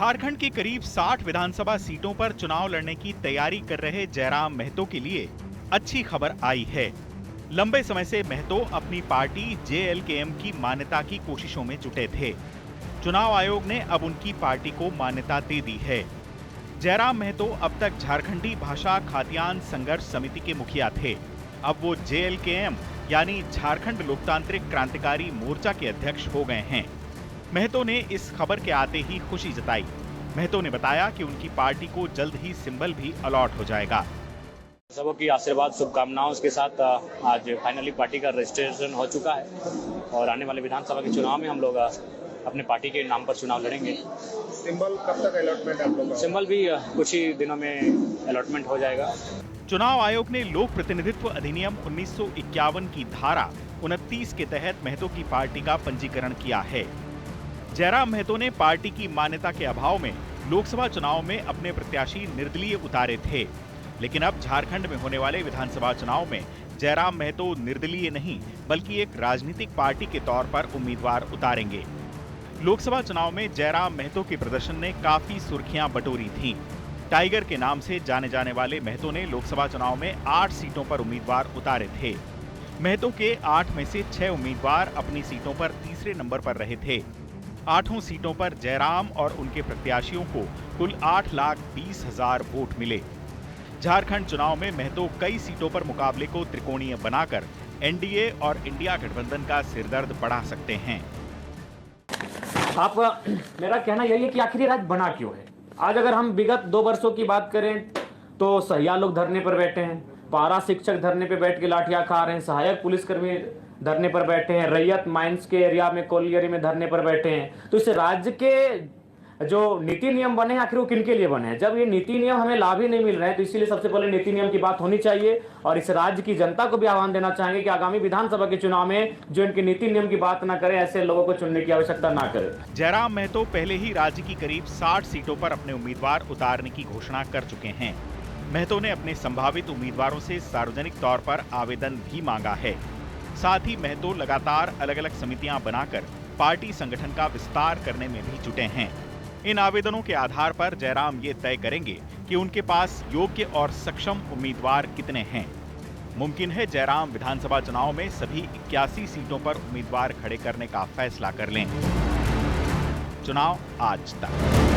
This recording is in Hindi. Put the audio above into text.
झारखंड की करीब 60 विधानसभा सीटों पर चुनाव लड़ने की तैयारी कर रहे जयराम महतो के लिए अच्छी खबर आई है। लंबे समय से महतो अपनी पार्टी JLKM की मान्यता की कोशिशों में जुटे थे। चुनाव आयोग ने अब उनकी पार्टी को मान्यता दे दी है। जयराम महतो अब तक झारखंडी भाषा खाद्यान्न संघर्ष समिति के मुखिया थे। अब वो JLKM यानी झारखंड लोकतांत्रिक क्रांतिकारी मोर्चा के अध्यक्ष हो गए हैं। महतो ने इस खबर के आते ही खुशी जताई। महतो ने बताया कि उनकी पार्टी को जल्द ही सिंबल भी अलॉट हो जाएगा। सबों की आशीर्वाद शुभकामनाओं के साथ आज फाइनली पार्टी का रजिस्ट्रेशन हो चुका है और आने वाले विधानसभा के चुनाव में हम लोग अपने पार्टी के नाम पर चुनाव लड़ेंगे। सिंबल कब तक अलॉटमेंट आप लोग? सिंबल भी कुछ ही दिनों में अलॉटमेंट हो जाएगा। चुनाव आयोग ने लोक प्रतिनिधित्व अधिनियम 1951 की धारा 29 के तहत महतो की पार्टी का पंजीकरण किया है। जयराम महतो ने पार्टी की मान्यता के अभाव में लोकसभा चुनाव में अपने प्रत्याशी निर्दलीय उतारे थे, लेकिन अब झारखंड में होने वाले विधानसभा चुनाव में जयराम महतो निर्दलीय नहीं बल्कि एक राजनीतिक पार्टी के तौर पर उम्मीदवार उतारेंगे। लोकसभा चुनाव में जयराम महतो के प्रदर्शन ने काफी सुर्खियां बटोरी थीं। टाइगर के नाम से जाने जाने वाले महतो ने लोकसभा चुनाव में 8 सीटों पर उम्मीदवार उतारे थे। महतो के 8 में से 6 उम्मीदवार अपनी सीटों पर तीसरे नंबर पर रहे थे। 8 सीटों पर जयराम और उनके प्रत्याशियों को कुल 8,20,000 वोट मिले। झारखंड चुनाव में महतो कई सीटों पर मुकाबले को त्रिकोणीय बनाकर NDA और इंडिया गठबंधन का सिरदर्द बढ़ा सकते हैं। मेरा कहना यही है कि आखिर ये राज्य बना क्यों है। आज अगर हम विगत 2 वर्षों की बात करें तो सहिया लोग धरने पर बैठे हैं, पारा शिक्षक धरने पर बैठ के लाठियां खा रहे हैं, सहायक पुलिसकर्मी धरने पर बैठे हैं, रैयत माइंस के एरिया में कोलियरी में धरने पर बैठे हैं। तो इस राज्य के जो नीति नियम बने हैं आखिर वो किनके लिए बने हैं? जब ये नीति नियम हमें लाभ ही नहीं मिल रहे हैं तो इसीलिए सबसे पहले नीति नियम की बात होनी चाहिए और इस राज्य की जनता को भी आह्वान देना चाहेंगे कि आगामी विधानसभा के चुनाव में जो इनके नीति नियम की बात ना करे, ऐसे लोगों को चुनने की आवश्यकता ना करे। जयराम महतो पहले ही राज्य की करीब 60 सीटों पर अपने उम्मीदवार उतारने की घोषणा कर चुके हैं। महतो ने अपने संभावित उम्मीदवारों से सार्वजनिक तौर पर आवेदन भी मांगा है। साथ ही महतो लगातार अलग अलग समितियां बनाकर पार्टी संगठन का विस्तार करने में भी जुटे हैं। इन आवेदनों के आधार पर जयराम ये तय करेंगे कि उनके पास योग्य और सक्षम उम्मीदवार कितने हैं। मुमकिन है जयराम विधानसभा चुनाव में सभी 81 सीटों पर उम्मीदवार खड़े करने का फैसला कर लें। चुनाव आज तक।